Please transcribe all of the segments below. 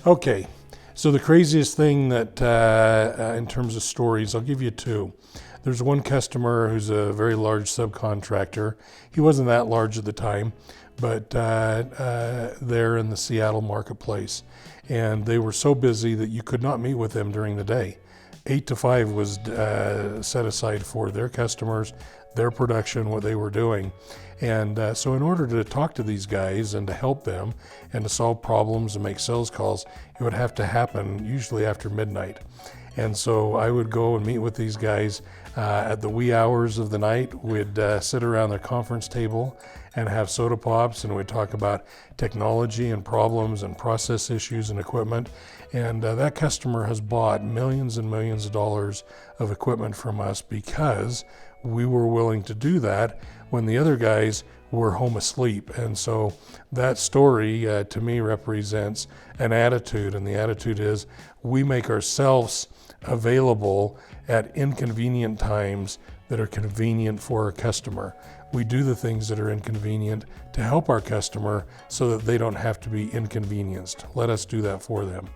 Okay, so the craziest thing that in terms of stories, I'll give you two. There's one customer who's a very large subcontractor. He wasn't that large at the time, but they're in the Seattle marketplace. And they were so busy that you could not meet with them during the day. 8 to 5 was set aside for their customers, their production, what they were doing. And so in order to talk to these guys and to help them and to solve problems and make sales calls, it would have to happen usually after midnight. And so I would go and meet with these guys at the wee hours of the night. We'd sit around their conference table and have soda pops, and we'd talk about technology and problems and process issues and equipment. And that customer has bought millions and millions of dollars of equipment from us because we were willing to do that when the other guys were home asleep. And so that story to me represents an attitude, and the attitude is we make ourselves available at inconvenient times that are convenient for our customer. We do the things that are inconvenient to help our customer so that they don't have to be inconvenienced. Let us do that for them.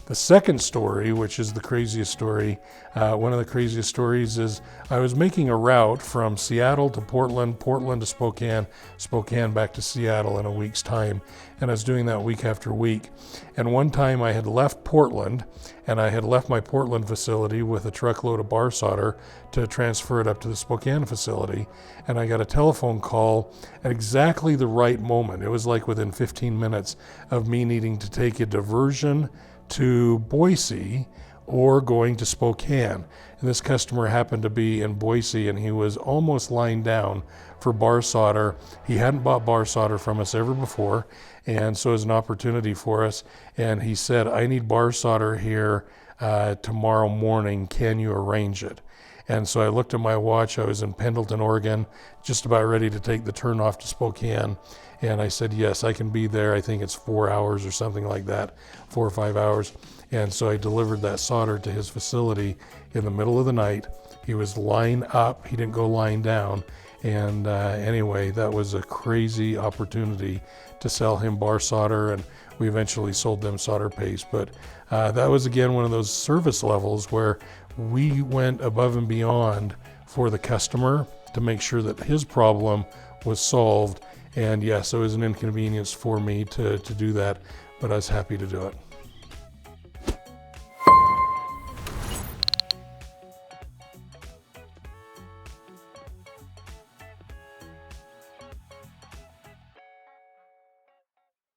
The second story, which is the craziest story, one of the craziest stories is I was making a route from Seattle to Portland, Portland to Spokane, Spokane back to Seattle in a week's time. And I was doing that week after week. And one time I had left Portland, and I had left my Portland facility with a truckload of bar solder to transfer it up to the Spokane facility. And I got a telephone call at exactly the right moment. It was like within 15 minutes of me needing to take a diversion to Boise or going to Spokane. And this customer happened to be in Boise, and he was almost lying down for bar solder. He hadn't bought bar solder from us ever before, and so it was an opportunity for us. And he said, I need bar solder here tomorrow morning. Can you arrange it? And so I looked at my watch. I was in Pendleton, Oregon, just about ready to take the turn off to Spokane. And I said, yes, I can be there. I think it's 4 hours or something like that, 4 or 5 hours. And so I delivered that solder to his facility in the middle of the night. He was lying up. He didn't go lying down. And anyway, that was a crazy opportunity to sell him bar solder, and we eventually sold them solder paste. But that was, again, one of those service levels where we went above and beyond for the customer to make sure that his problem was solved. And yes, it was an inconvenience for me to do that, but I was happy to do it.